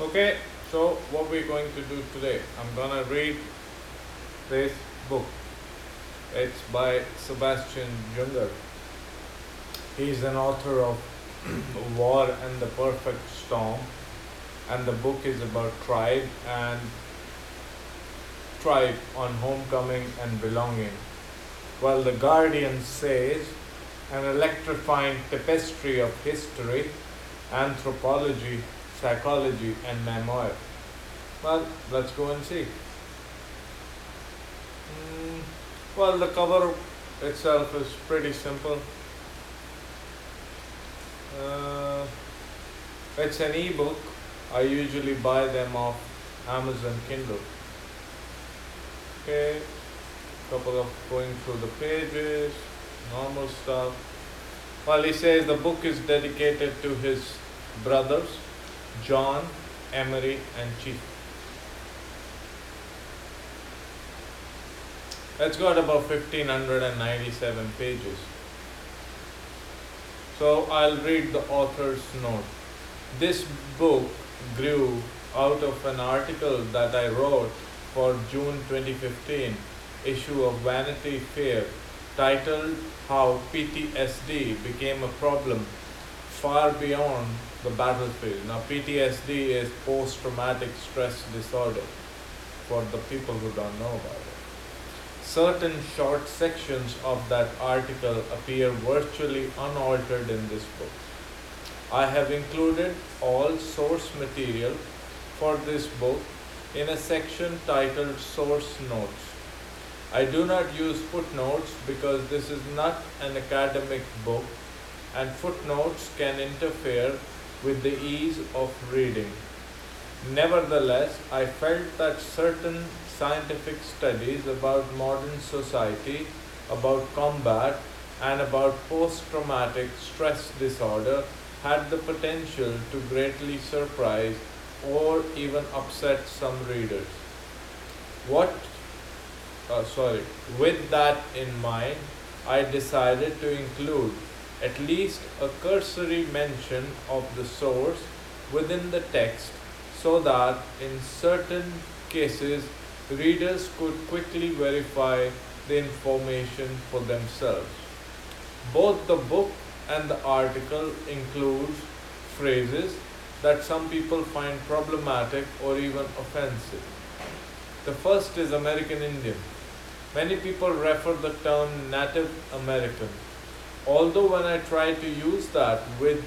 Okay, so what we're going to do today, I'm gonna read this book. It's by Sebastian Junger. He's an author of War and the Perfect Storm, and the book is about tribe on homecoming and belonging. Well, The Guardian says an electrifying tapestry of history, anthropology, psychology, and memoir. Well, let's go and see. Well, the cover itself is pretty simple. Uh, it's an ebook. I usually buy them off Amazon Kindle. Okay, couple of going through the pages, normal stuff. Well, he says the book is dedicated to his brothers, John, Emery, and Chief. It's got about 1597 pages. So I'll read the author's note. This book grew out of an article that I wrote for June 2015 issue of Vanity Fair titled How PTSD Became a Problem Far Beyond the Battlefield. Now, PTSD is post-traumatic stress disorder for the people who don't know about it. Certain short sections of that article appear virtually unaltered in this book. I have included all source material for this book in a section titled Source Notes. I do not use footnotes because this is not an academic book and footnotes can interfere with the ease of reading. Nevertheless, I felt that certain scientific studies about modern society, about combat, and about post-traumatic stress disorder had the potential to greatly surprise or even upset some readers. With that in mind, I decided to include at least a cursory mention of the source within the text so that in certain cases readers could quickly verify the information for themselves. Both the book and the article includes phrases that some people find problematic or even offensive. The first is American Indian. Many people refer the term Native American. Although when I tried to use that with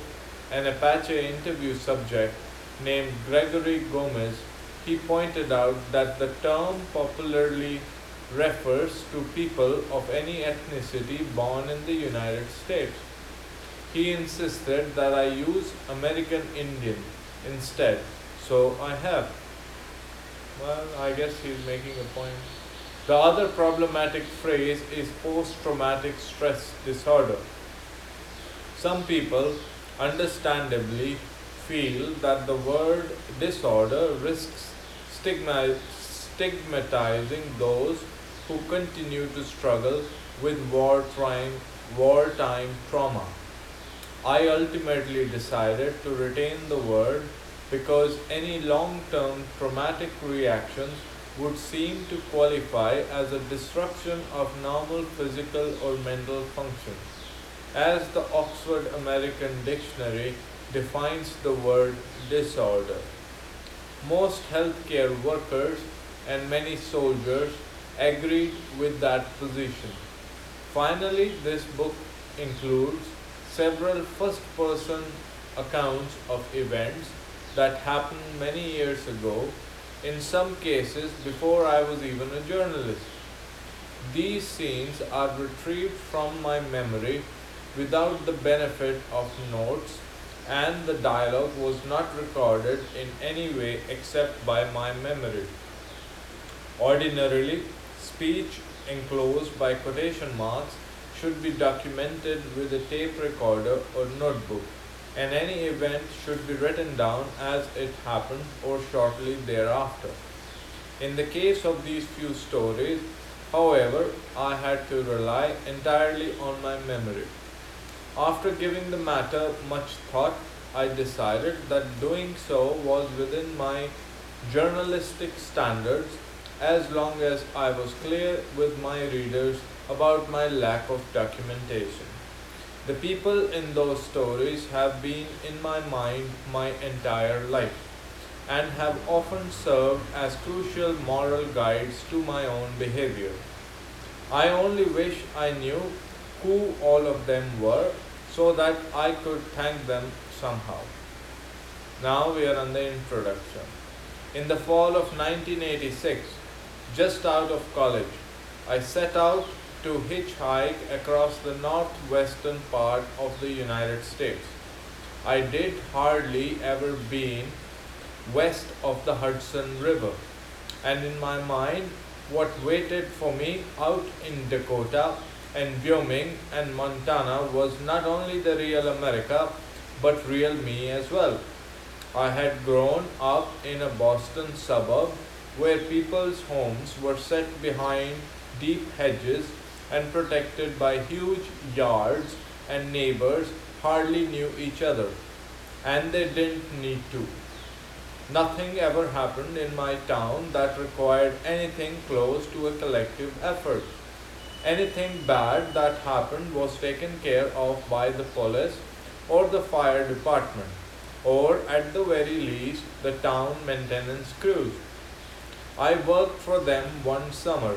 an Apache interview subject named Gregory Gomez, he pointed out that the term popularly refers to people of any ethnicity born in the United States. He insisted that I use American Indian instead, so I have. Well, I guess he's making a point. The other problematic phrase is post-traumatic stress disorder. Some people, understandably, feel that the word disorder risks stigmatizing those who continue to struggle with wartime trauma. I ultimately decided to retain the word because any long-term traumatic reactions would seem to qualify as a disruption of normal physical or mental function. As the Oxford American Dictionary defines the word disorder, most healthcare workers and many soldiers agreed with that position. Finally, this book includes several first-person accounts of events that happened many years ago, in some cases before I was even a journalist. These scenes are retrieved from my memory without the benefit of notes, and the dialogue was not recorded in any way except by my memory. Ordinarily, speech enclosed by quotation marks should be documented with a tape recorder or notebook, and any event should be written down as it happened or shortly thereafter. In the case of these few stories, however, I had to rely entirely on my memory. After giving the matter much thought, I decided that doing so was within my journalistic standards as long as I was clear with my readers about my lack of documentation. The people in those stories have been in my mind my entire life and have often served as crucial moral guides to my own behavior. I only wish I knew who all of them were so that I could thank them somehow. Now we are on the introduction. In the fall of 1986, just out of college, I set out to hitchhike across the northwestern part of the United States. I did hardly ever been west of the Hudson River, and in my mind, what waited for me out in Dakota and Wyoming and Montana was not only the real America, but real me as well. I had grown up in a Boston suburb where people's homes were set behind deep hedges and protected by huge yards, and neighbors hardly knew each other, and they didn't need to. Nothing ever happened in my town that required anything close to a collective effort. Anything bad that happened was taken care of by the police or the fire department, or at the very least, the town maintenance crews. I worked for them one summer.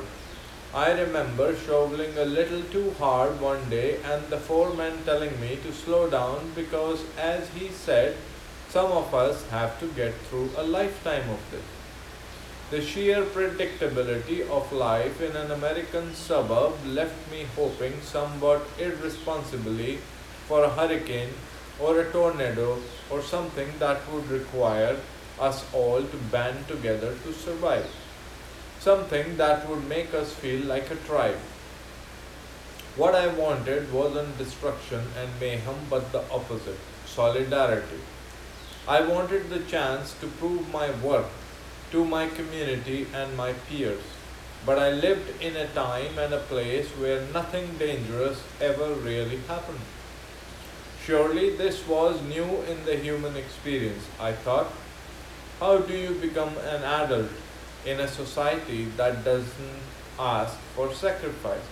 I remember shoveling a little too hard one day and the foreman telling me to slow down because, as he said, some of us have to get through a lifetime of this. The sheer predictability of life in an American suburb left me hoping somewhat irresponsibly for a hurricane or a tornado or something that would require us all to band together to survive. Something that would make us feel like a tribe. What I wanted wasn't destruction and mayhem, but the opposite: solidarity. I wanted the chance to prove my worth to my community and my peers. But I lived in a time and a place where nothing dangerous ever really happened. Surely this was new in the human experience, I thought. How do you become an adult in a society that doesn't ask for sacrifice?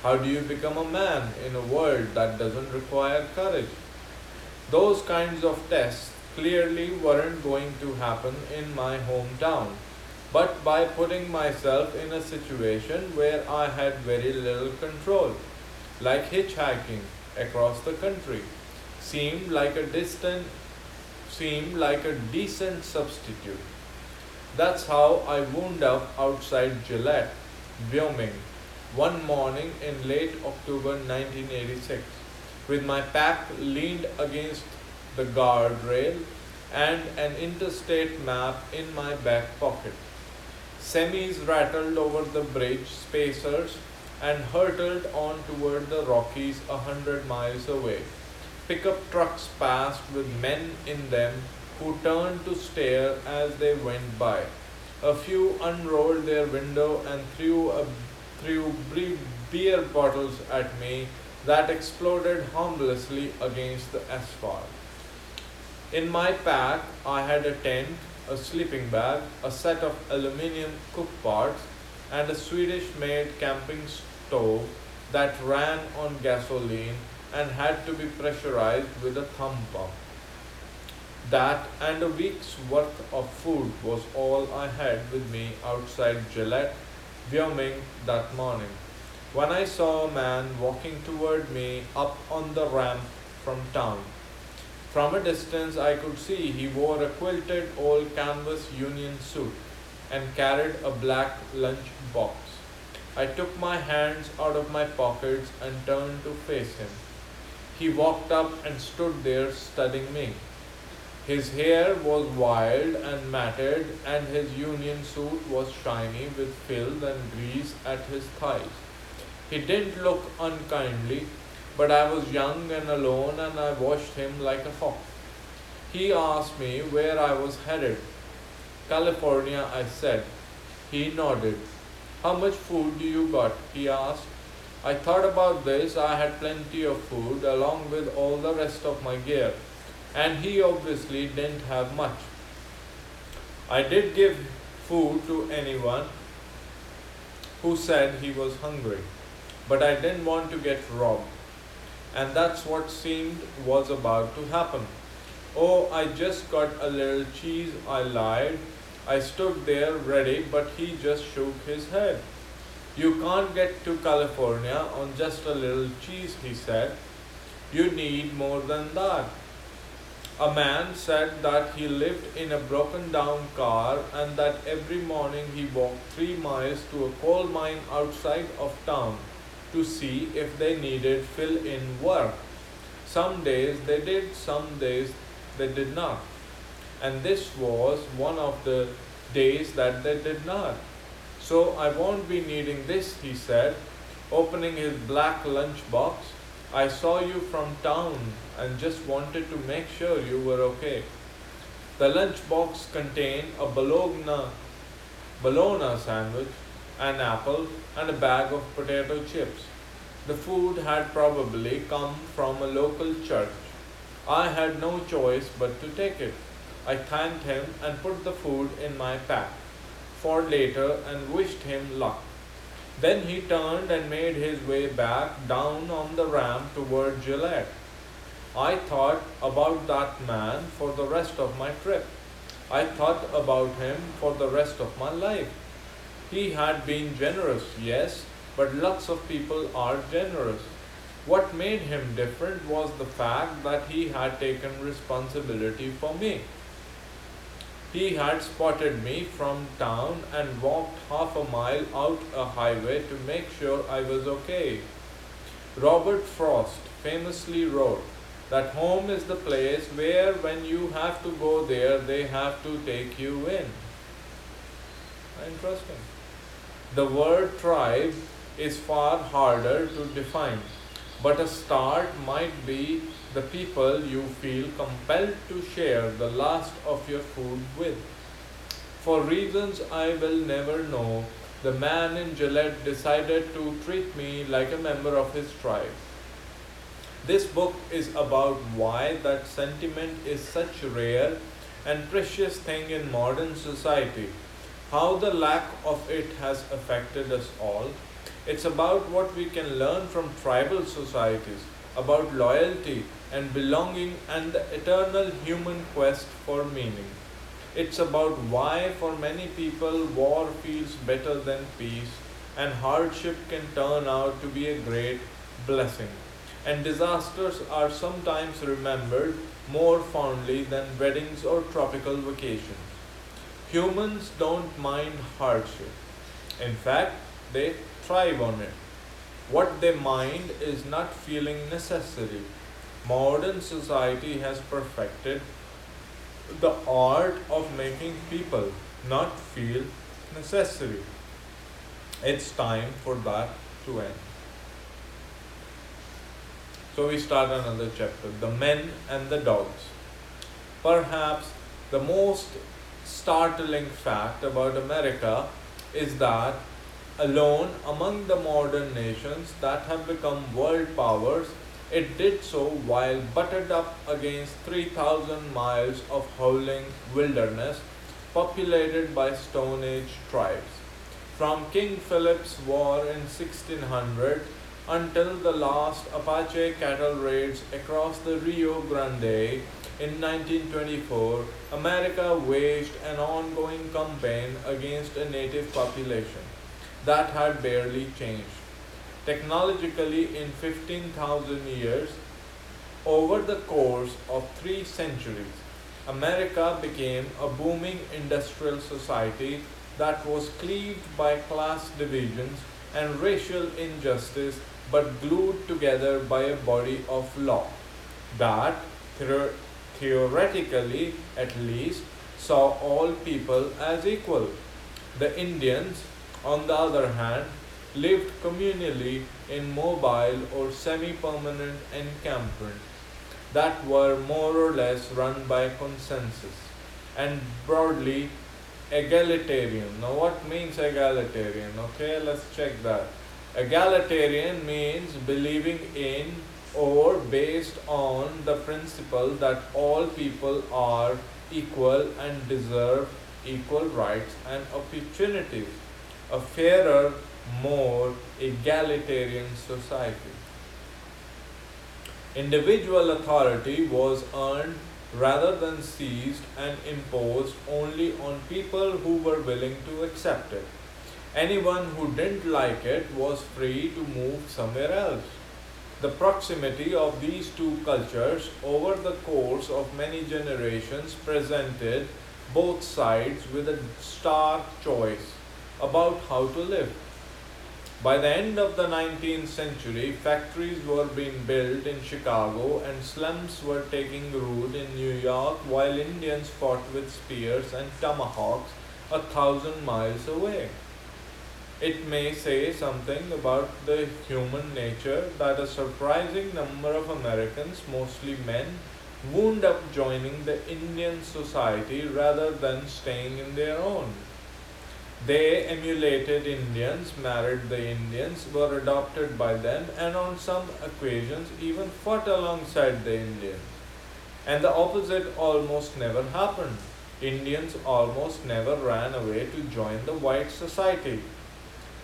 How do you become a man in a world that doesn't require courage? Those kinds of tests clearly weren't going to happen in my hometown, but by putting myself in a situation where I had very little control, like hitchhiking across the country, seemed like a decent substitute. That's how I wound up outside Gillette, Wyoming, one morning in late October 1986, with my pack leaned against the guardrail and an interstate map in my back pocket. Semis rattled over the bridge spacers and hurtled on toward the Rockies 100 miles away. Pickup trucks passed with men in them who turned to stare as they went by. A few unrolled their window and threw beer bottles at me that exploded harmlessly against the asphalt. In my pack, I had a tent, a sleeping bag, a set of aluminium cookpots, and a Swedish-made camping stove that ran on gasoline and had to be pressurized with a thumb pump. That and a week's worth of food was all I had with me outside Gillette, Wyoming that morning, when I saw a man walking toward me up on the ramp from town. From a distance I could see he wore a quilted old canvas union suit and carried a black lunch box. I took my hands out of my pockets and turned to face him. He walked up and stood there studying me. His hair was wild and matted, and his union suit was shiny with filth and grease at his thighs. He didn't look unkindly, but I was young and alone and I watched him like a hawk. He asked me where I was headed. California, I said. He nodded. How much food do you got? He asked. I thought about this. I had plenty of food along with all the rest of my gear. and he obviously didn't have much. I did give food to anyone who said he was hungry, but I didn't want to get robbed. And that's what seemed was about to happen. Oh, I just got a little cheese, I lied. I stood there ready, but he just shook his head. You can't get to California on just a little cheese, he said. You need more than that. A man said that he lived in a broken down car and that every morning he walked 3 miles to a coal mine outside of town to see if they needed fill in work. Some days they did, some days they did not. And this was one of the days that they did not. So I won't be needing this, he said, opening his black lunchbox. I saw you from town and just wanted to make sure you were okay. The lunchbox contained a bologna sandwich, an apple, and a bag of potato chips. The food had probably come from a local church. I had no choice but to take it. I thanked him and put the food in my pack for later and wished him luck. Then he turned and made his way back down on the ramp toward Gillette. I thought about that man for the rest of my trip. I thought about him for the rest of my life. He had been generous, yes, but lots of people are generous. What made him different was the fact that he had taken responsibility for me. He had spotted me from town and walked half a mile out a highway to make sure I was okay. Robert Frost famously wrote that home is the place where when you have to go there, they have to take you in. Interesting. The word tribe is far harder to define, but a start might be the people you feel compelled to share the last of your food with. For reasons I will never know, the man in Gillette decided to treat me like a member of his tribe. This book is about why that sentiment is such a rare and precious thing in modern society, how the lack of it has affected us all. It's about what we can learn from tribal societies, about loyalty and belonging and the eternal human quest for meaning. It's about why, for many people, war feels better than peace, and hardship can turn out to be a great blessing. And disasters are sometimes remembered more fondly than weddings or tropical vacations. Humans don't mind hardship. In fact, they thrive on it. What they mind is not feeling necessary. Modern society has perfected the art of making people not feel necessary. It's time for that to end. So we start another chapter, The Men and the Dogs. Perhaps the most startling fact about America is that alone among the modern nations that have become world powers, it did so while butted up against 3,000 miles of howling wilderness populated by Stone Age tribes. From King Philip's War in 1600 until the last Apache cattle raids across the Rio Grande in 1924, America waged an ongoing campaign against a native population that had barely changed. Technologically, in 15,000 years, over the course of 3 centuries, America became a booming industrial society that was cleaved by class divisions and racial injustice but glued together by a body of law that, theoretically at least, saw all people as equal. The Indians, on the other hand, lived communally in mobile or semi-permanent encampments that were more or less run by consensus and broadly egalitarian. Now what means egalitarian? Okay, let's check that. Egalitarian means believing in or based on the principle that all people are equal and deserve equal rights and opportunities, a fairer, more egalitarian society. Individual authority was earned rather than seized and imposed only on people who were willing to accept it. Anyone who didn't like it was free to move somewhere else. The proximity of these two cultures over the course of many generations presented both sides with a stark choice about how to live. By the end of the 19th century, factories were being built in Chicago and slums were taking root in New York while Indians fought with spears and tomahawks 1,000 miles away. It may say something about the human nature that a surprising number of Americans, mostly men, wound up joining the Indian society rather than staying in their own. They emulated Indians, married the Indians, were adopted by them, and on some occasions even fought alongside the Indians. And the opposite almost never happened. Indians almost never ran away to join the white society.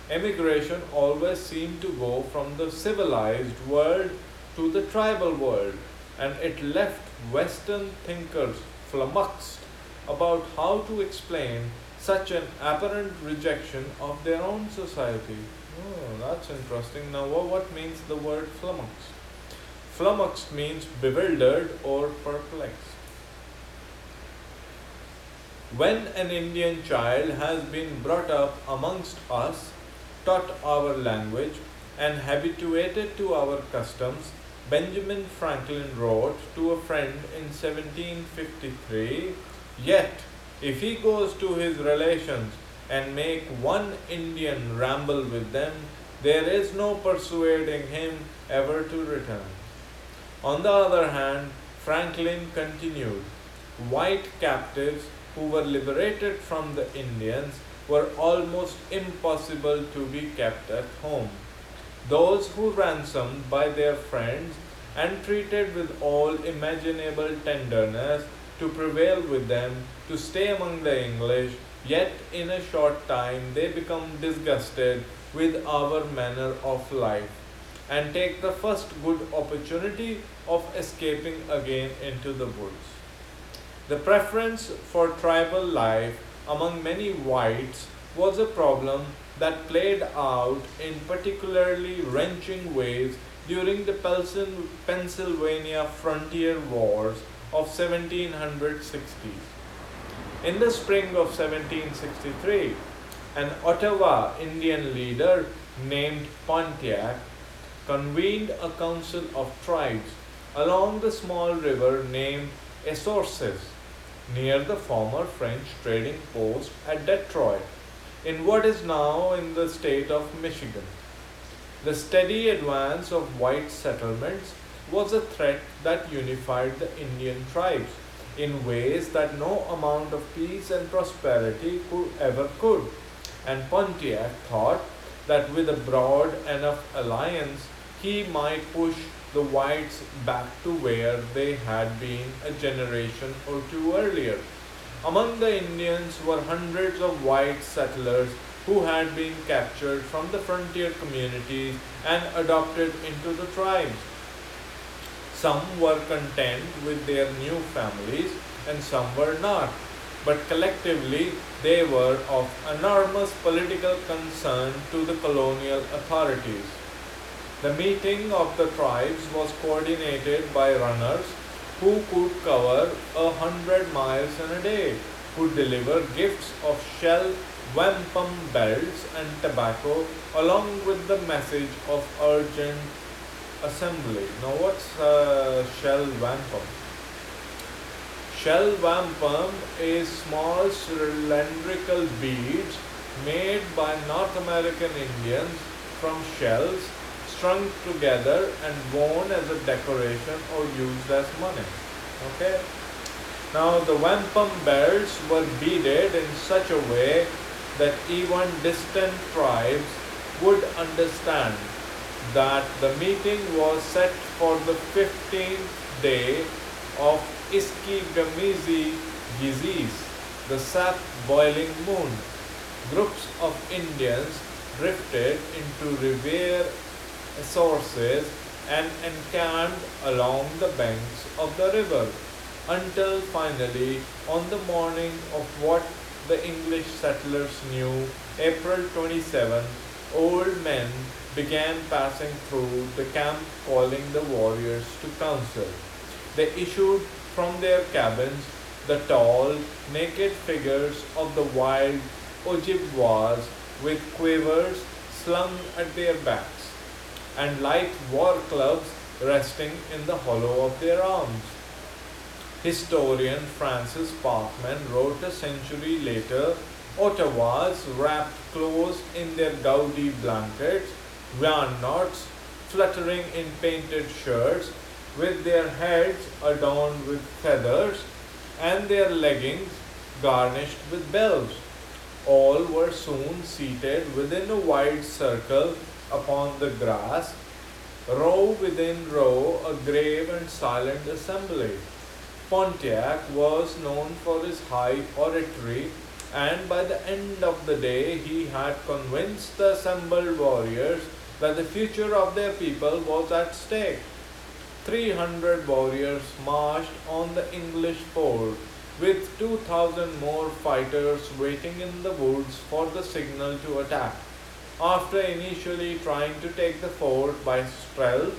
Emigration always seemed to go from the civilized world to the tribal world, and it left Western thinkers flummoxed about how to explain such an apparent rejection of their own society. Oh, that's interesting. Now, what means the word flummoxed? Flummoxed means bewildered or perplexed. When an Indian child has been brought up amongst us, taught our language, and habituated to our customs, Benjamin Franklin wrote to a friend in 1753, "Yet, if he goes to his relations and make one Indian ramble with them, there is no persuading him ever to return." On the other hand, Franklin continued, white captives who were liberated from the Indians were almost impossible to be kept at home. Those who ransomed by their friends and treated with all imaginable tenderness to prevail with them to stay among the English, yet in a short time they become disgusted with our manner of life and take the first good opportunity of escaping again into the woods. The preference for tribal life among many whites was a problem that played out in particularly wrenching ways during the Pennsylvania frontier wars of 1760s. In the spring of 1763, an Ottawa Indian leader named Pontiac convened a council of tribes along the small river named Essorces near the former French trading post at Detroit, in what is now in the state of Michigan. The steady advance of white settlements was a threat that unified the Indian tribes in ways that no amount of peace and prosperity could, and Pontiac thought that with a broad enough alliance he might push the whites back to where they had been a generation or two earlier. Among the Indians were hundreds of white settlers who had been captured from the frontier communities and adopted into the tribes. Some were content with their new families and some were not, but collectively they were of enormous political concern to the colonial authorities. The meeting of the tribes was coordinated by runners who could cover 100 miles in a day, who deliver gifts of shell wampum belts and tobacco along with the message of urgent assembly. Now what's shell wampum? Shell wampum is small cylindrical beads made by North American Indians from shells strung together and worn as a decoration or used as money. Okay. Now the wampum belts were beaded in such a way that even distant tribes would understand that the meeting was set for the 15th day of Iskigamizi Gizis, the sap boiling moon. Groups of Indians drifted into river sources and encamped along the banks of the river until finally, on the morning of what the English settlers knew, April 27, old men began passing through the camp calling the warriors to council. They issued from their cabins the tall, naked figures of the wild Ojibwas with quivers slung at their backs and light war clubs resting in the hollow of their arms. Historian Francis Parkman wrote a century later, Ottawas wrapped close in their gaudy blankets, Wyanots fluttering in painted shirts, with their heads adorned with feathers and their leggings garnished with bells. All were soon seated within a wide circle upon the grass, row within row, a grave and silent assembly. Pontiac was known for his high oratory, and by the end of the day he had convinced the assembled warriors that the future of their people was at stake. 300 warriors marched on the English fort, with 2,000 more fighters waiting in the woods for the signal to attack. After initially trying to take the fort by stealth,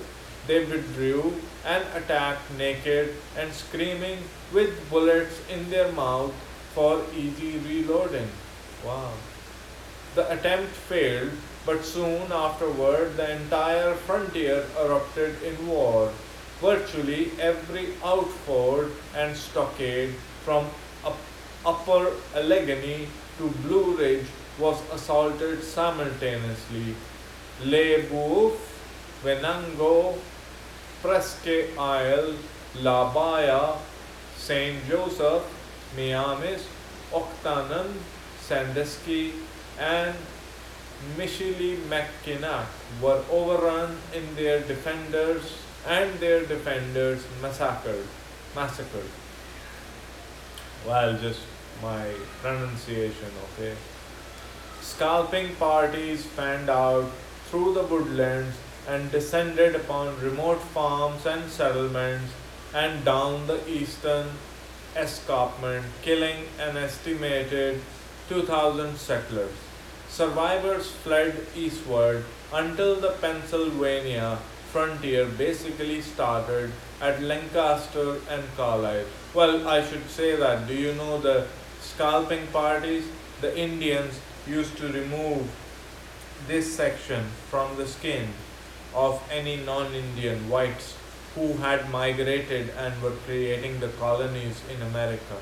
they withdrew and attacked naked and screaming with bullets in their mouth for easy reloading. Wow. The attempt failed, but soon afterward the entire frontier erupted in war. Virtually every outfort and stockade from Upper Allegheny to Blue Ridge was assaulted simultaneously. Les Boeufs, Venango, Presque Isle, La Baya, Saint Joseph, Miamis, Octanon, Sandusky, and Michilimackinac were overrun in their defenders massacred. Well, just my pronunciation, okay. Scalping parties fanned out through the woodlands and descended upon remote farms and settlements and down the eastern escarpment, killing an estimated 2,000 settlers. Survivors fled eastward until the Pennsylvania frontier basically started at Lancaster and Carlisle. Well, I should say that. Do you know the scalping parties? The Indians used to remove this section from the skin of any non-Indian whites who had migrated and were creating the colonies in America.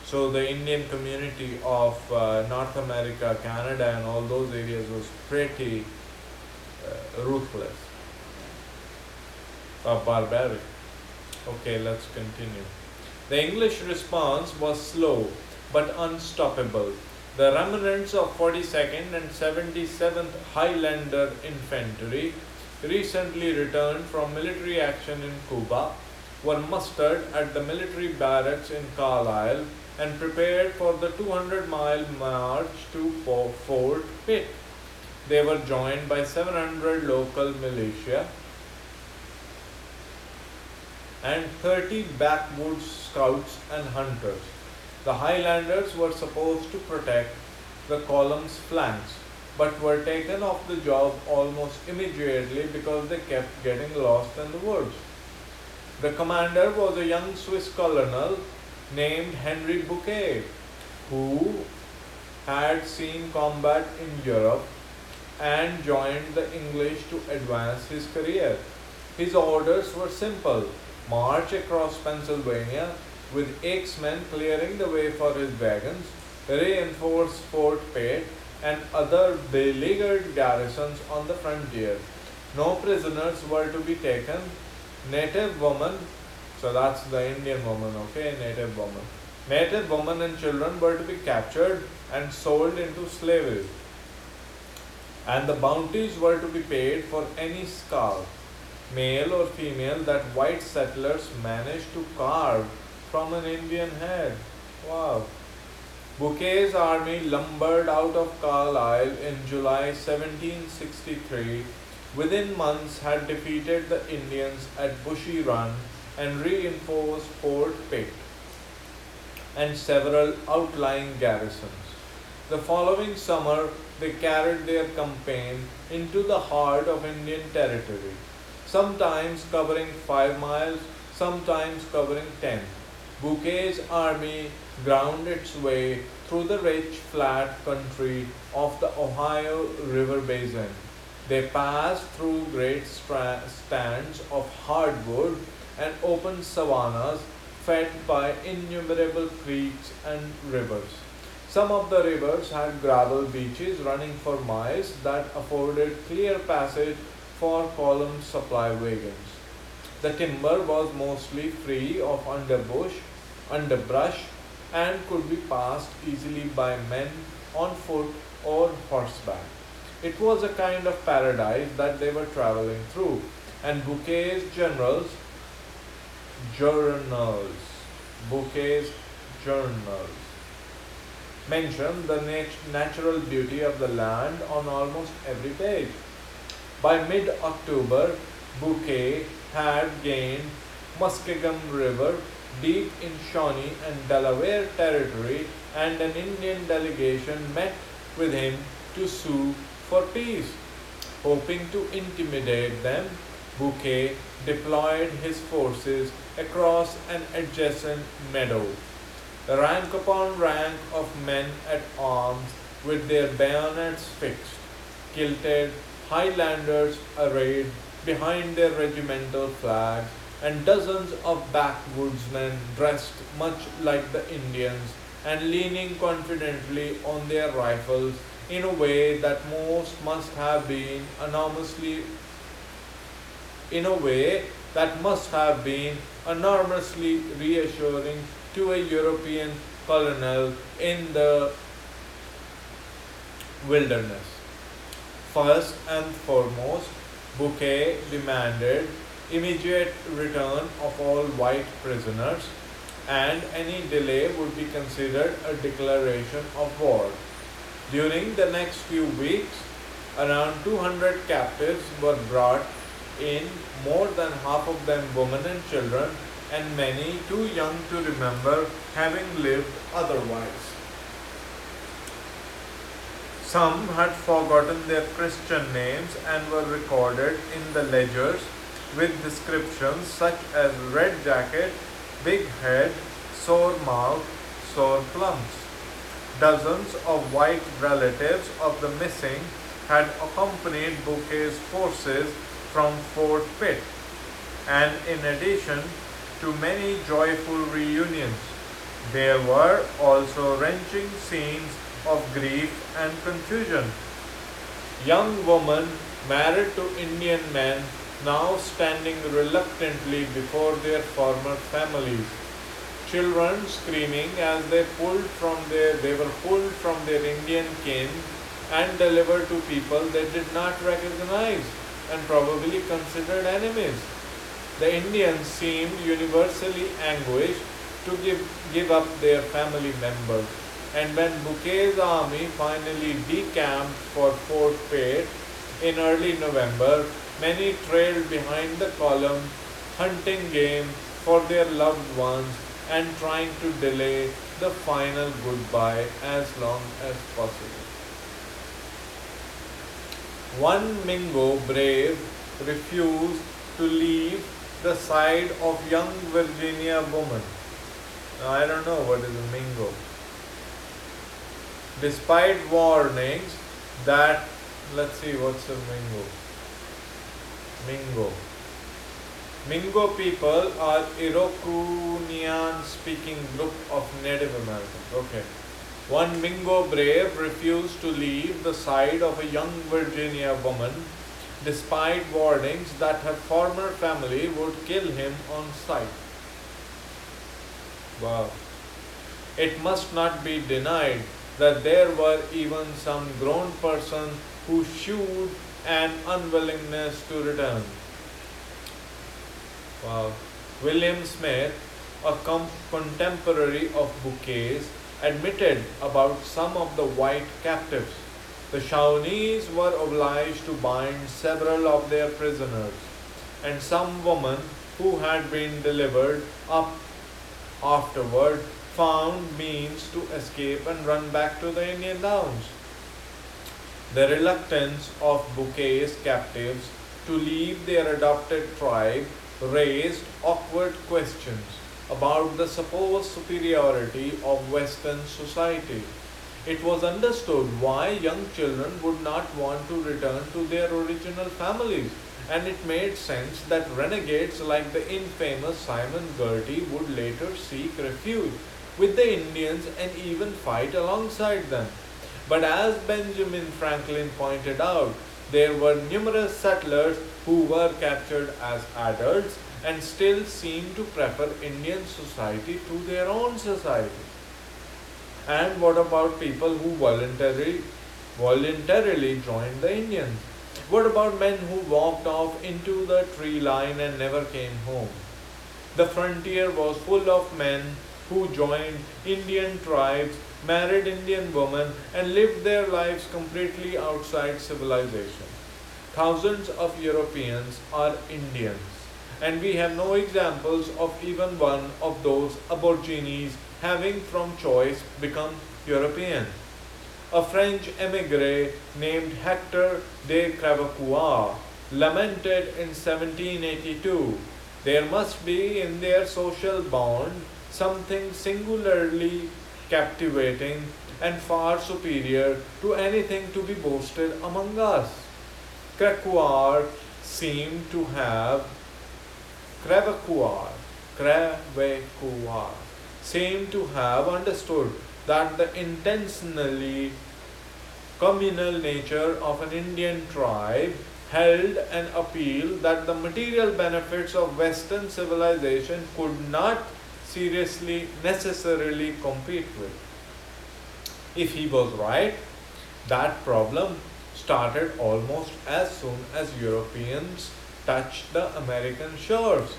So the Indian community of North America, Canada and all those areas was pretty ruthless, barbaric. Okay, let's continue. The English response was slow but unstoppable. The remnants of 42nd and 77th Highlander Infantry, recently returned from military action in Cuba, were mustered at the military barracks in Carlisle and prepared for the 200-mile march to Fort Pitt. They were joined by 700 local militia and 30 backwoods scouts and hunters. The Highlanders were supposed to protect the column's flanks, but were taken off the job almost immediately because they kept getting lost in the woods. The commander was a young Swiss colonel named Henry Bouquet, who had seen combat in Europe and joined the English to advance his career. His orders were simple: march across Pennsylvania with axemen clearing the way for his wagons, reinforce Fort Pitt and other beleaguered garrisons on the frontier. No prisoners were to be taken. Native women, so that's the Indian woman, okay, native woman. Native women and children were to be captured and sold into slavery. and the bounties were to be paid for any skull, male or female, that white settlers managed to carve from an Indian head. Wow. Bouquet's army lumbered out of Carlisle in July 1763. Within months had defeated the Indians at Bushy Run and reinforced Fort Pitt and several outlying garrisons. The following summer, they carried their campaign into the heart of Indian territory, sometimes covering 5 miles, sometimes covering 10. Bouquet's army ground its way through the rich, flat country of the Ohio River basin. They passed through great stands of hardwood and open savannas fed by innumerable creeks and rivers. Some of the rivers had gravel beaches running for miles that afforded clear passage for column supply wagons. The timber was mostly free of underbrush, and could be passed easily by men on foot or horseback. It was a kind of paradise that they were traveling through, and journals, Bouquet's journals mention the natural beauty of the land on almost every page. By mid-October, Bouquet had gained Muskingum River deep in Shawnee and Delaware territory, and an Indian delegation met with him to sue for peace. Hoping to intimidate them, Bouquet deployed his forces across an adjacent meadow. Rank upon rank of men at arms with their bayonets fixed, kilted Highlanders arrayed behind their regimental flags, and dozens of backwoodsmen dressed much like the Indians and leaning confidently on their rifles in a way that must have been enormously reassuring to a European colonel in the wilderness. First and foremost, Bouquet demanded immediate return of all white prisoners, and any delay would be considered a declaration of war. During the next few weeks, around 200 captives were brought in, more than half of them women and children, and many too young to remember having lived otherwise. Some had forgotten their Christian names and were recorded in the ledgers with descriptions such as red jacket, big head, sore mouth, sore plums. Dozens of white relatives of the missing had accompanied Bouquet's forces from Fort Pitt, and in addition to many joyful reunions, there were also wrenching scenes of grief and confusion. Young women married to Indian men now standing reluctantly before their former families. Children screaming as they were pulled from their Indian kin and delivered to people they did not recognize and probably considered enemies. The Indians seemed universally anguished to give up their family members, and when Bouquet's army finally decamped for Fort Pitt in early November, many trailed behind the column, hunting game for their loved ones and trying to delay the final goodbye as long as possible. One Mingo brave refused to leave the side of young Virginia woman. Now, I don't know what is a Mingo. Despite warnings that, let's see, what's a Mingo? Mingo people are Iroquoian speaking group of Native Americans. Okay. One Mingo brave refused to leave the side of a young Virginia woman despite warnings that her former family would kill him on sight. Wow. It must not be denied that there were even some grown persons who showed an unwillingness to return. Wow. William Smith, a contemporary of Bouquet's, admitted about some of the white captives. The Shawnees were obliged to bind several of their prisoners, and some women who had been delivered up afterward found means to escape and run back to the Indian towns. The reluctance of Bouquet's captives to leave their adopted tribe raised awkward questions about the supposed superiority of Western society. It was understood why young children would not want to return to their original families, and it made sense that renegades like the infamous Simon Girty would later seek refuge with the Indians and even fight alongside them. But as Benjamin Franklin pointed out, there were numerous settlers who were captured as adults and still seemed to prefer Indian society to their own society. And what about people who voluntarily joined the Indians? What about men who walked off into the tree line and never came home? The frontier was full of men who joined Indian tribes, married Indian women, and lived their lives completely outside civilization. Thousands of Europeans are Indians, and we have no examples of even one of those aborigines having from choice become European. A French émigré named Hector de Crèvecoeur lamented in 1782, "There must be in their social bond something singularly captivating and far superior to anything to be boasted among us." Crèvecoeur seemed to have Crèvecoeur seemed to have understood that the intentionally communal nature of an Indian tribe held an appeal that the material benefits of Western civilization could not seriously necessarily compete with. If he was right, that problem started almost as soon as Europeans touched the American shores.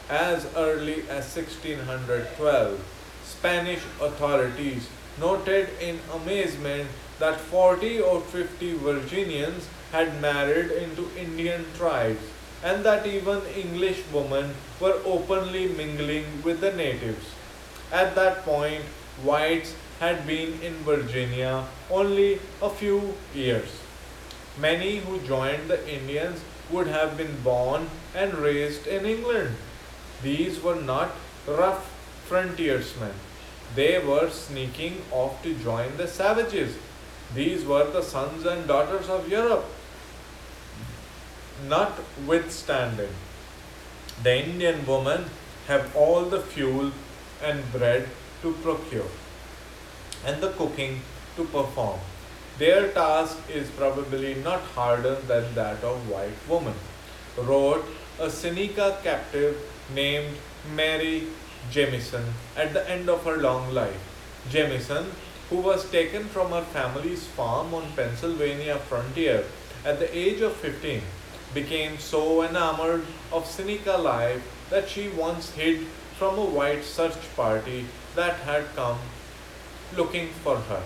As early as 1612, Spanish authorities noted in amazement that 40 or 50 Virginians had married into Indian tribes, and that even English women were openly mingling with the natives. At that point, whites had been in Virginia only a few years. Many who joined the Indians would have been born and raised in England. These were not rough frontiersmen. They were sneaking off to join the savages. These were the sons and daughters of Europe. Notwithstanding, the Indian women have all the fuel and bread to procure, and the cooking to perform. Their task is probably not harder than that of white women, wrote a Seneca captive named Mary Jamison at the end of her long life. Jamison, who was taken from her family's farm on Pennsylvania frontier at the age of 15, became so enamored of Seneca life that she once hid from a white search party that had come looking for her.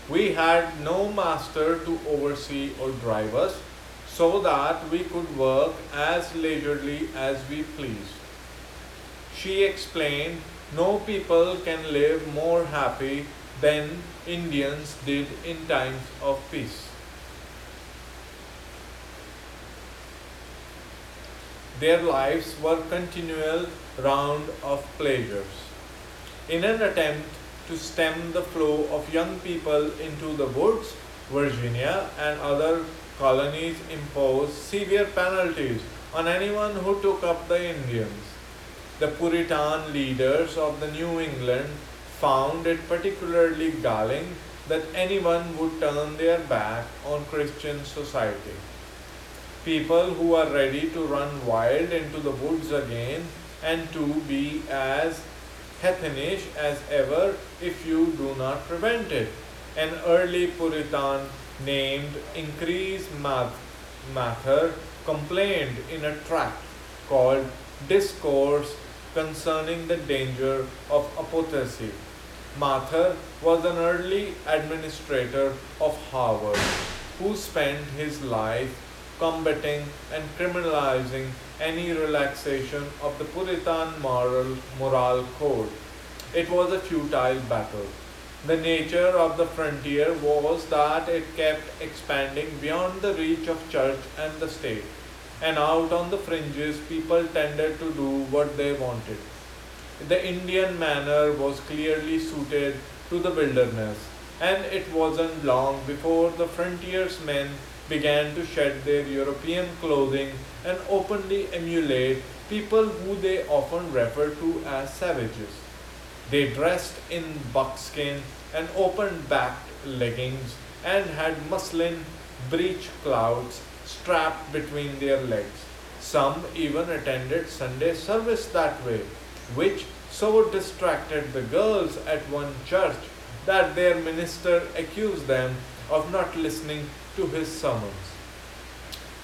We had no master to oversee or drive us, so that we could work as leisurely as we pleased. She explained, no people can live more happy than Indians did in times of peace. Their lives were continual round of pleasures. In an attempt to stem the flow of young people into the woods, Virginia and other colonies imposed severe penalties on anyone who took up the Indians. The Puritan leaders of the New England found it particularly galling that anyone would turn their back on Christian society. People who are ready to run wild into the woods again and to be as heathenish as ever if you do not prevent it. An early Puritan named Mather complained in a tract called Discourse Concerning the Danger of Apostasy. Mather was an early administrator of Harvard who spent his life combating and criminalizing any relaxation of the Puritan moral code. It was a futile battle. The nature of the frontier was that it kept expanding beyond the reach of church and the state, and out on the fringes people tended to do what they wanted. The Indian manner was clearly suited to the wilderness, and it wasn't long before the frontiersmen began to shed their European clothing and openly emulate people who they often referred to as savages. They dressed in buckskin and open backed leggings and had muslin breech clouts strapped between their legs. Some even attended Sunday service that way, which so distracted the girls at one church that their minister accused them of not listening to his sermons.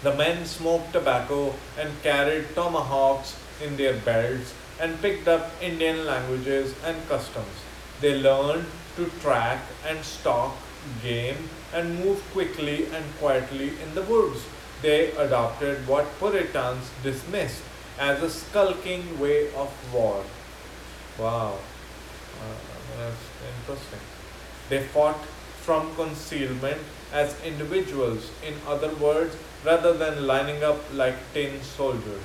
The men smoked tobacco and carried tomahawks in their belts and picked up Indian languages and customs. They learned to track and stalk game and move quickly and quietly in the woods. They adopted what Puritans dismissed as a skulking way of war. Wow, that's interesting. They fought from concealment as individuals, in other words, rather than lining up like tin soldiers.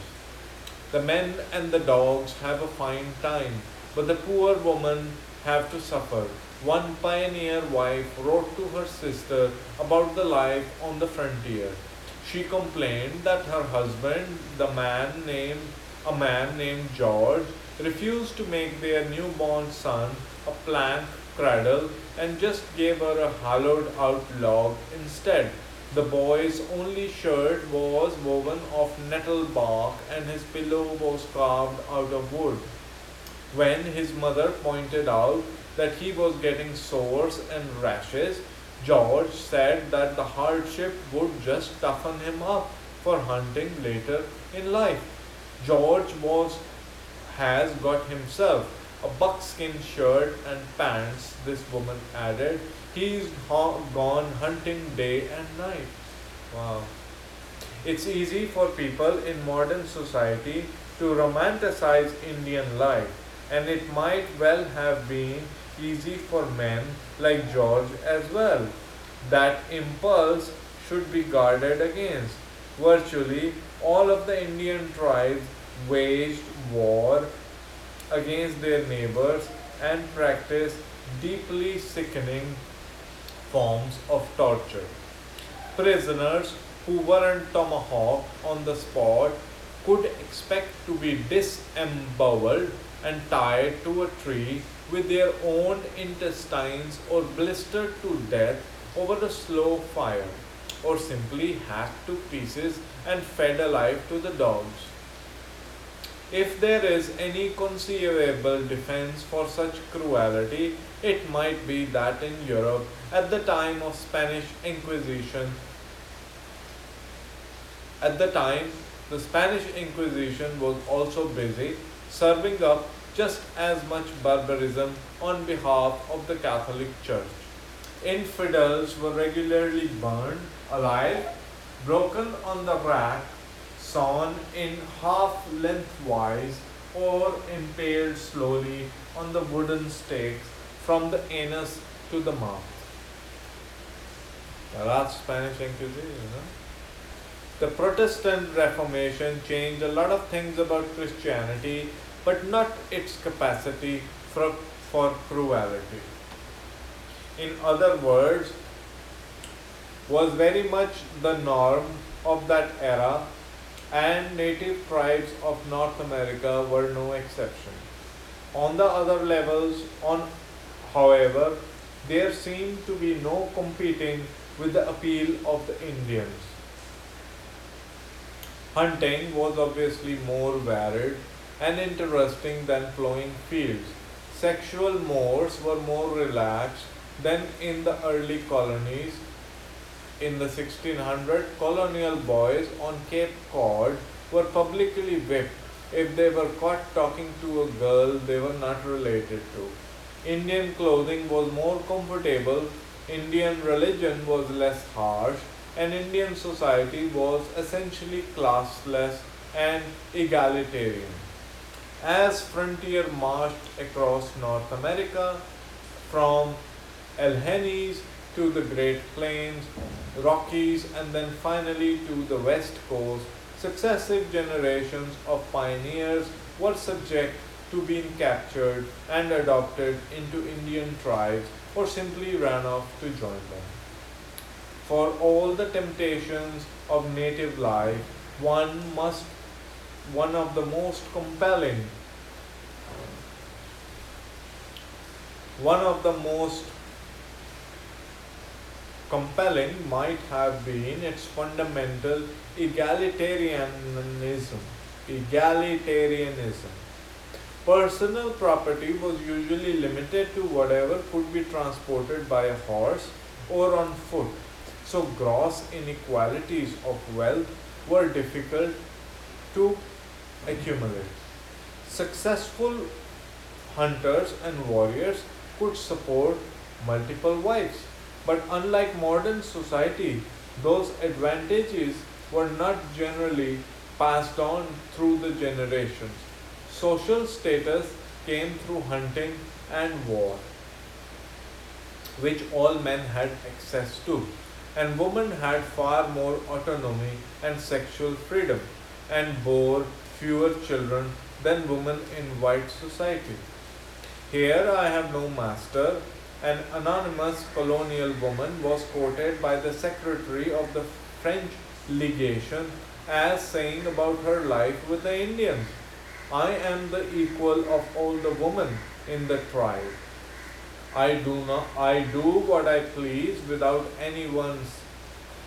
The men and the dogs have a fine time, but the poor women have to suffer. One pioneer wife wrote to her sister about the life on the frontier. She complained that her husband, a man named George, refused to make their newborn son a plank cradle and just gave her a hollowed out log instead. The boy's only shirt was woven of nettle bark and his pillow was carved out of wood. When his mother pointed out that he was getting sores and rashes, George said that the hardship would just toughen him up for hunting later in life. George has got himself a buckskin shirt and pants, this woman added. He's gone hunting day and night. Wow. It's easy for people in modern society to romanticize Indian life, and it might well have been easy for men like George as well. That impulse should be guarded against. Virtually all of the Indian tribes waged war against their neighbors and practiced deeply sickening forms of torture. Prisoners who weren't tomahawked on the spot could expect to be disemboweled and tied to a tree with their own intestines or blistered to death over a slow fire, or simply hacked to pieces and fed alive to the dogs. If there is any conceivable defense for such cruelty, it might be that in Europe at the time of Spanish Inquisition, the Spanish Inquisition was also busy serving up just as much barbarism on behalf of the Catholic Church. Infidels were regularly burned alive, broken on the rack, sawn in half lengthwise, or impaled slowly on the wooden stakes from the anus to the mouth. Now that's Spanish Inquisition. The Protestant Reformation changed a lot of things about Christianity, but not its capacity for cruelty. In other words, was very much the norm of that era, and native tribes of North America were no exception. On the other levels, however, there seemed to be no competing with the appeal of the Indians. Hunting was obviously more varied and interesting than plowing fields. Sexual mores were more relaxed, Then in the early colonies, in the 1600, colonial boys on Cape Cod were publicly whipped if they were caught talking to a girl they were not related to. Indian clothing was more comfortable, Indian religion was less harsh, and Indian society was essentially classless and egalitarian. As frontier marched across North America, from Alleghenies to the Great Plains, Rockies, and then finally to the West Coast, successive generations of pioneers were subject to being captured and adopted into Indian tribes or simply ran off to join them. For all the temptations of native life, one of the most compelling, one of the most compelling might have been its fundamental egalitarianism. Egalitarianism. Personal property was usually limited to whatever could be transported by a horse or on foot, so gross inequalities of wealth were difficult to accumulate. Successful hunters and warriors could support multiple wives, but unlike modern society, those advantages were not generally passed on through the generations. Social status came through hunting and war, which all men had access to, and women had far more autonomy and sexual freedom, and bore fewer children than women in white society. Here I have no master. An anonymous colonial woman was quoted by the secretary of the French legation as saying about her life with the Indians, I am the equal of all the women in the tribe. I do what I please without anyone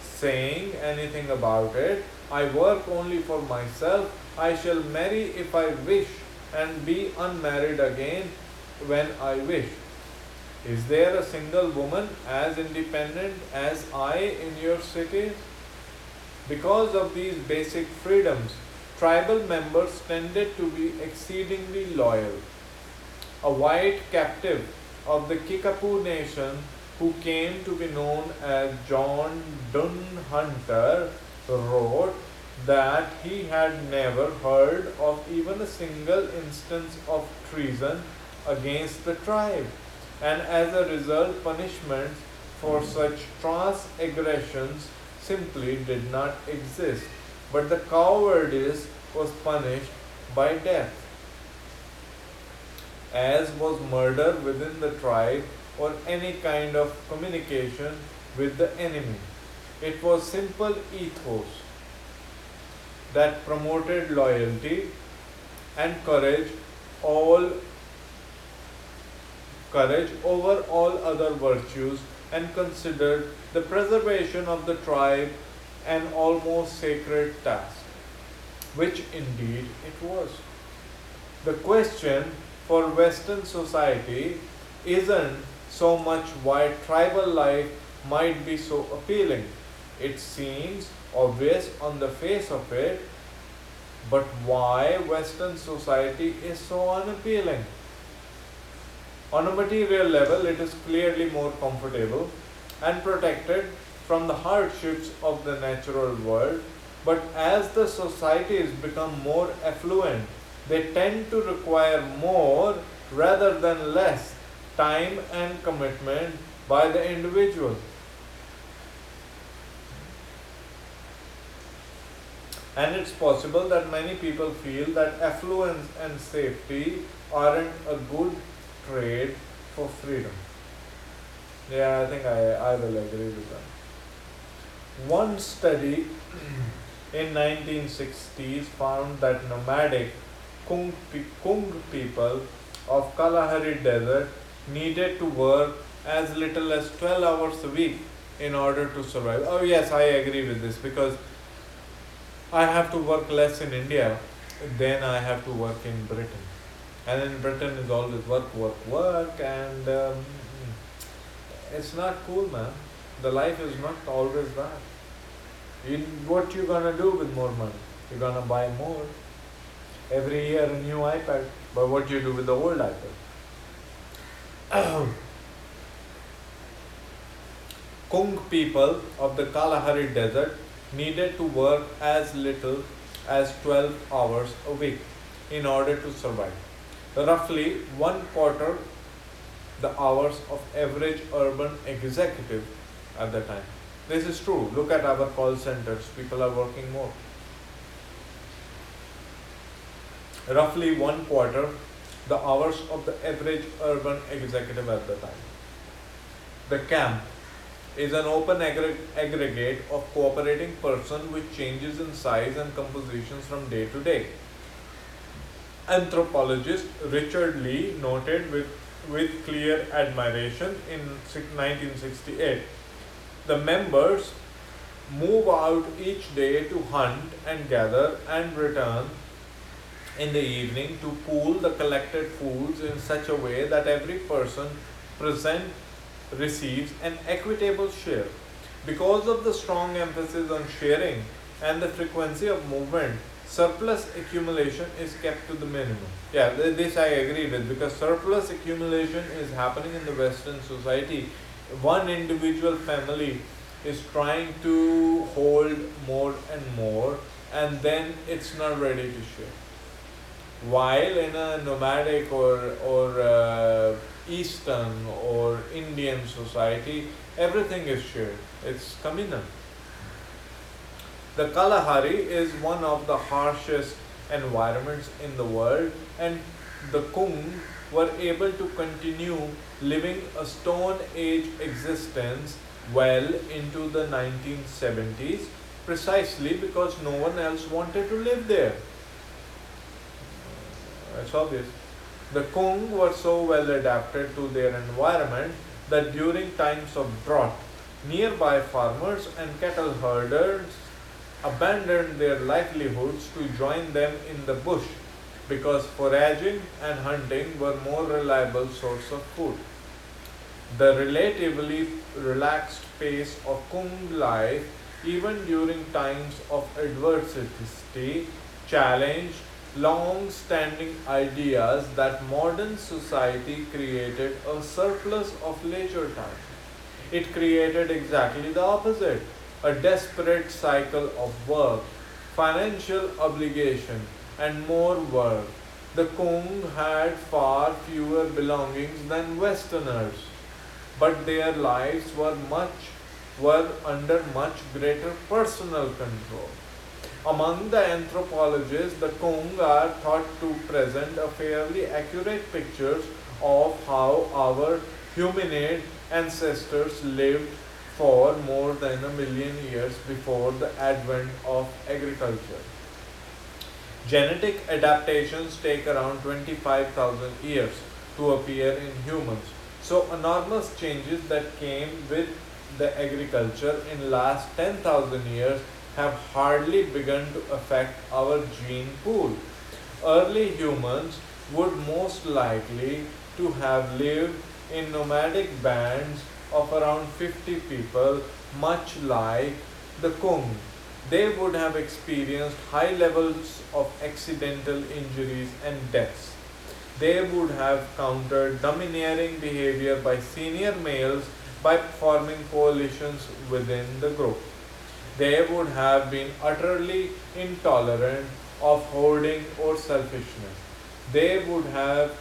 saying anything about it. I work only for myself. I shall marry if I wish and be unmarried again when I wish. Is there a single woman as independent as I in your cities? Because of these basic freedoms, tribal members tended to be exceedingly loyal. A white captive of the Kickapoo Nation, who came to be known as John Dunn Hunter, wrote that he had never heard of even a single instance of treason against the tribe, and as a result, punishments for such transgressions simply did not exist, but the cowardice was punished by death, as was murder within the tribe or any kind of communication with the enemy. It was simple ethos that promoted loyalty and courage over all other virtues, and considered the preservation of the tribe an almost sacred task, which indeed it was. The question for Western society isn't so much why tribal life might be so appealing. It seems obvious on the face of it, but why Western society is so unappealing? On a material level, it is clearly more comfortable and protected from the hardships of the natural world, but as the societies become more affluent, they tend to require more rather than less time and commitment by the individual. And it's possible that many people feel that affluence and safety aren't a good trade for freedom. Yeah, I think I will agree with that. One study in 1960s found that nomadic Kung people of Kalahari Desert needed to work as little as 12 hours a week in order to survive. Oh yes, I agree with this, because I have to work less in India than I have to work in Britain. And in Britain is always work, and It's not cool, man. The life is not always that. What you gonna do with more money? You're gonna buy more. Every year a new iPad. But what do you do with the old iPad? Kung people of the Kalahari Desert needed to work as little as 12 hours a week in order to survive. Roughly one quarter the hours of average urban executive at the time. This is true. Look at our call centers. People are working more. Roughly one quarter the hours of the average urban executive at the time. The camp is an open aggregate of cooperating person which changes in size and compositions from day to day. Anthropologist Richard Lee noted with clear admiration in 1968. The members move out each day to hunt and gather and return in the evening to pool the collected foods in such a way that every person present receives an equitable share. Because of the strong emphasis on sharing and the frequency of movement, surplus accumulation is kept to the minimum. Yeah, this I agree with, because surplus accumulation is happening in the Western society. One individual family is trying to hold more and more, and then it's not ready to share. While in a nomadic or Eastern or Indian society, everything is shared. It's communal. The Kalahari is one of the harshest environments in the world, and the Kung were able to continue living a Stone Age existence well into the 1970s, precisely because no one else wanted to live there. It's obvious. The Kung were so well adapted to their environment that during times of drought, nearby farmers and cattle herders abandoned their livelihoods to join them in the bush, because foraging and hunting were more reliable source of food. The relatively relaxed pace of Kung life, even during times of adversity, challenged long-standing ideas that modern society created a surplus of leisure time. It created exactly the opposite, a desperate cycle of work, financial obligation, and more work. The Kung had far fewer belongings than Westerners, but their lives were under much greater personal control. Among the anthropologists, the Kung are thought to present a fairly accurate picture of how our hominid ancestors lived for more than 1,000,000 years before the advent of agriculture. Genetic adaptations take around 25,000 years to appear in humans. So enormous changes that came with the agriculture in last 10,000 years have hardly begun to affect our gene pool. Early humans would most likely to have lived in nomadic bands of around 50 people, much like the Kung. They would have experienced high levels of accidental injuries and deaths. They would have countered domineering behavior by senior males by forming coalitions within the group. They would have been utterly intolerant of hoarding or selfishness. They would have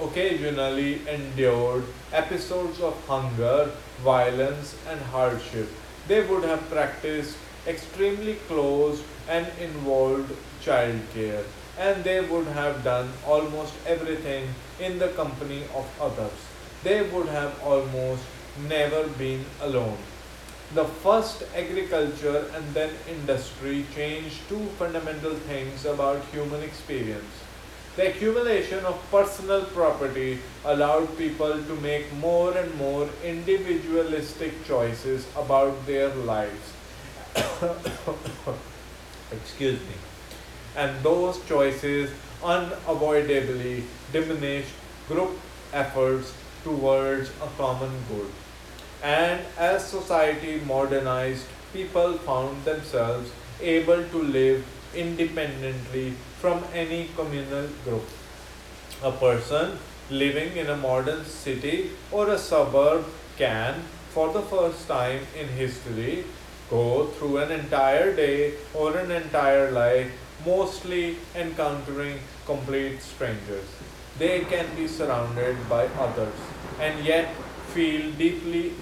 occasionally endured episodes of hunger, violence, and hardship. They would have practiced extremely close and involved childcare, and they would have done almost everything in the company of others. They would have almost never been alone. The first agriculture and then industry changed two fundamental things about human experience. The accumulation of personal property allowed people to make more and more individualistic choices about their lives. Excuse me. And those choices unavoidably diminished group efforts towards a common good. And as society modernized, people found themselves able to live independently from any communal group. A person living in a modern city or a suburb can, for the first time in history, go through an entire day or an entire life mostly encountering complete strangers. They can be surrounded by others and yet feel deeply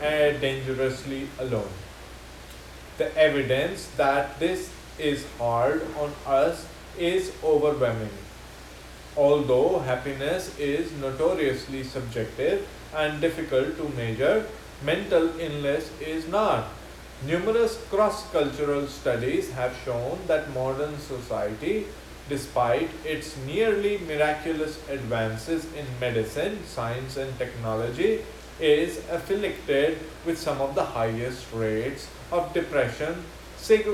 and dangerously alone. The evidence that this is hard on us is overwhelming. Although happiness is notoriously subjective and difficult to measure, mental illness is not. Numerous cross cultural studies have shown that modern society, despite its nearly miraculous advances in medicine, science, and technology, is afflicted with some of the highest rates of depression, sig-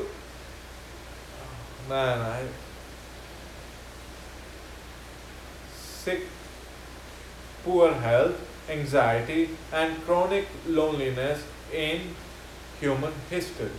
man, I, sick, poor health, anxiety, and chronic loneliness in human history.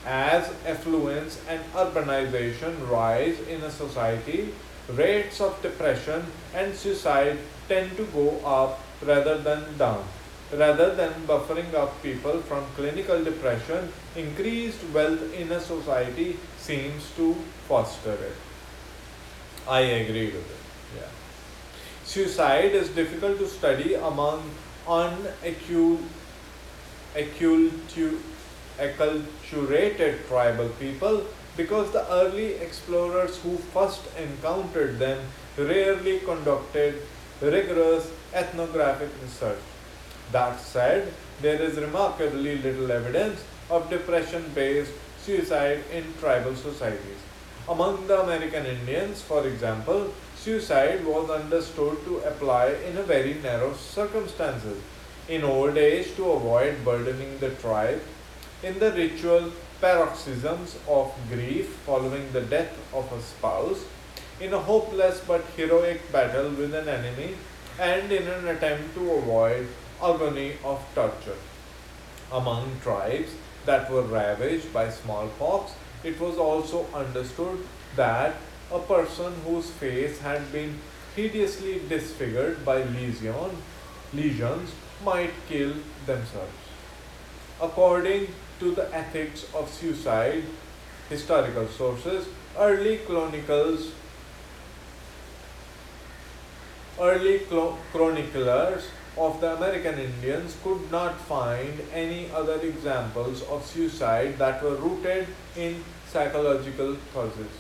As affluence and urbanization rise in a society, rates of depression and suicide tend to go up rather than down. Rather than buffering up people from clinical depression, increased wealth in a society seems to foster it. I agree with it. Yeah. Suicide is difficult to study among unacculturated acculturated tribal people because the early explorers who first encountered them rarely conducted rigorous ethnographic research. That said, there is remarkably little evidence of depression based suicide in tribal societies. Among the American Indians, for example, suicide was understood to apply in a very narrow circumstances. In old age, to avoid burdening the tribe, in the ritual paroxysms of grief following the death of a spouse, in a hopeless but heroic battle with an enemy, and in an attempt to avoid agony of torture. Among tribes that were ravaged by smallpox, it was also understood that a person whose face had been hideously disfigured by lesions might kill themselves. According to the ethics of suicide, historical sources, early chroniclers of the American Indians could not find any other examples of suicide that were rooted in psychological causes.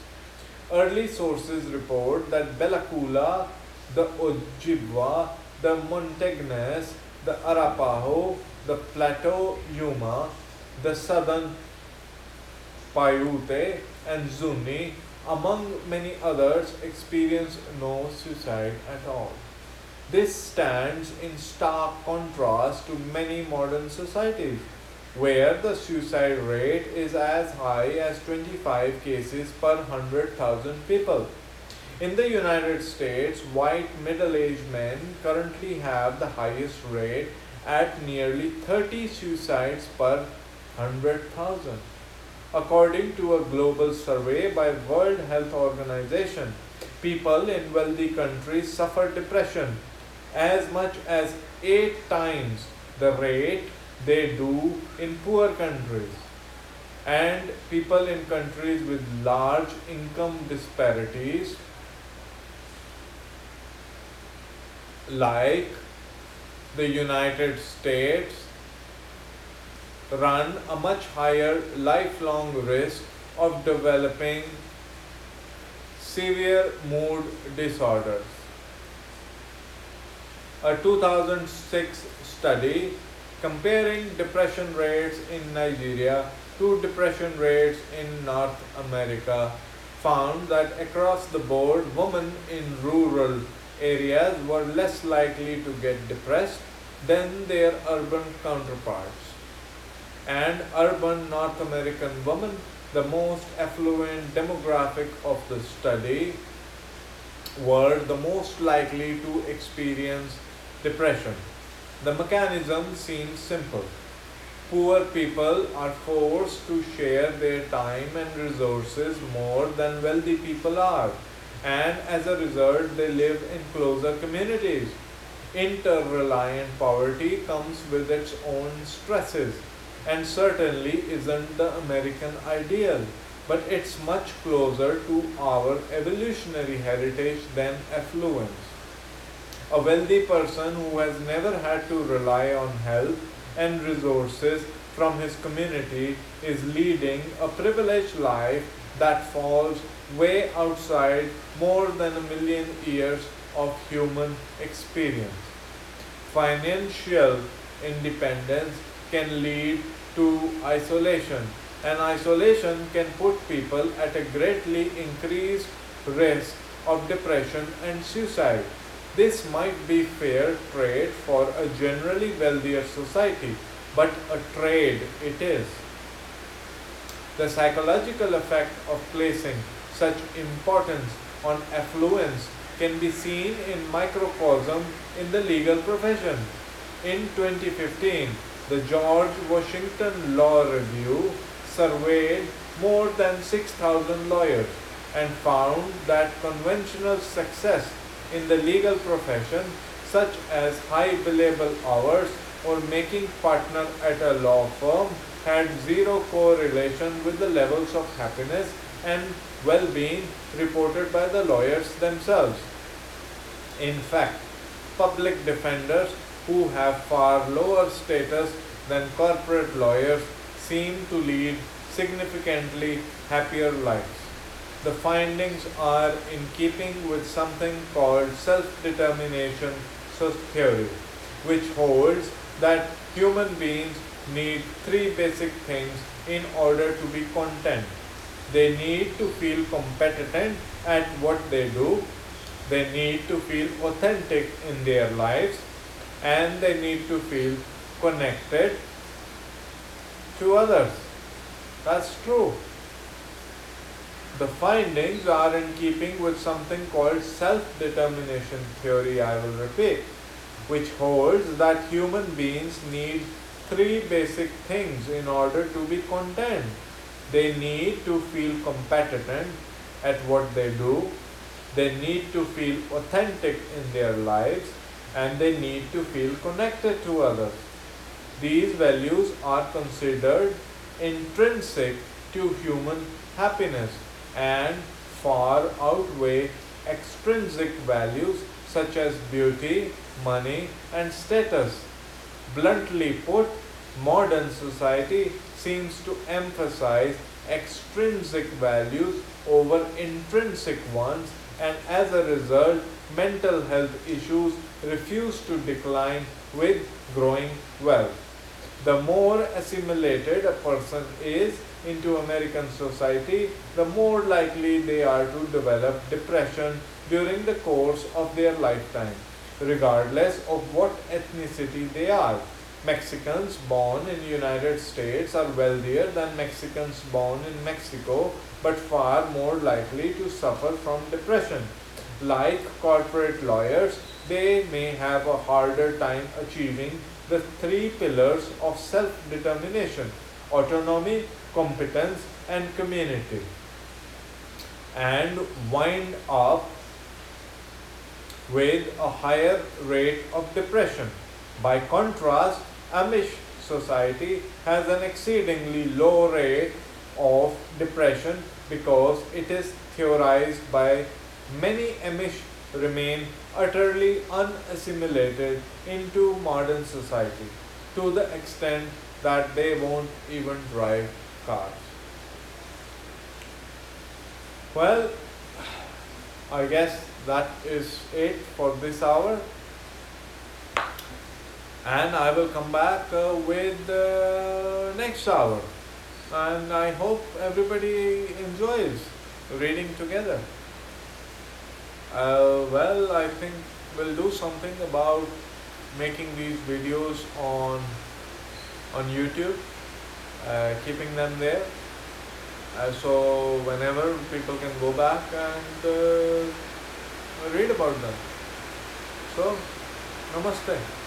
Early sources report that Belacula, the Ojibwa, the Montagnais, the Arapaho, the Plateau Yuma, the Southern Paiute, and Zuni, among many others, experienced no suicide at all. This stands in stark contrast to many modern societies, where the suicide rate is as high as 25 cases per 100,000 people. In the United States, white middle aged men currently have the highest rate at nearly 30 suicides per 100,000. According to a global survey by World Health Organization, people in wealthy countries suffer depression as much as 8 times the rate they do in poor countries. And people in countries with large income disparities like the United States run a much higher lifelong risk of developing severe mood disorders. A 2006 study comparing depression rates in Nigeria to depression rates in North America found that across the board, women in rural areas were less likely to get depressed than their urban counterparts. And urban North American women, the most affluent demographic of the study, were the most likely to experience depression. The mechanism seems simple. Poor people are forced to share their time and resources more than wealthy people are, and as a result, they live in closer communities. Inter-reliant poverty comes with its own stresses and certainly isn't the American ideal, but it's much closer to our evolutionary heritage than affluence. A wealthy person who has never had to rely on help and resources from his community is leading a privileged life that falls way outside more than a million years of human experience. Financial independence can lead to isolation, and isolation can put people at a greatly increased risk of depression and suicide. This might be fair trade for a generally wealthier society, but a trade it is. The psychological effect of placing such importance on affluence can be seen in microcosm in the legal profession. In 2015, the George Washington Law Review surveyed more than 6,000 lawyers and found that conventional success in the legal profession, such as high billable hours or making partner at a law firm, had zero correlation with the levels of happiness and well-being reported by the lawyers themselves. In fact, public defenders who have far lower status than corporate lawyers seem to lead significantly happier lives. The findings are in keeping with something called self-determination theory, which holds that human beings need three basic things in order to be content. They need to feel competent at what they do, they need to feel authentic in their lives, and they need to feel connected to others. That's true. The findings are in keeping with something called self-determination theory, I will repeat, which holds that human beings need three basic things in order to be content. They need to feel competent at what they do, they need to feel authentic in their lives, and they need to feel connected to others. These values are considered intrinsic to human happiness and far outweigh extrinsic values such as beauty, money, and status. Bluntly put, modern society seems to emphasize extrinsic values over intrinsic ones, and as a result, mental health issues refuse to decline with growing wealth. The more assimilated a person is into American society, the more likely they are to develop depression during the course of their lifetime, regardless of what ethnicity they are. Mexicans born in the United States are wealthier than Mexicans born in Mexico, but far more likely to suffer from depression. Like corporate lawyers, they may have a harder time achieving the three pillars of self-determination: autonomy, competence, and community, and wind up with a higher rate of depression. By contrast, Amish society has an exceedingly low rate of depression because it is theorized by many Amish remain utterly unassimilated into modern society to the extent that they won't even drive cars. Well, I guess that is it for this hour, and I will come back with next hour, and I hope everybody enjoys reading together. Well, I think we'll do something about making these videos on YouTube, keeping them there, so whenever people can go back and read about them. So Namaste.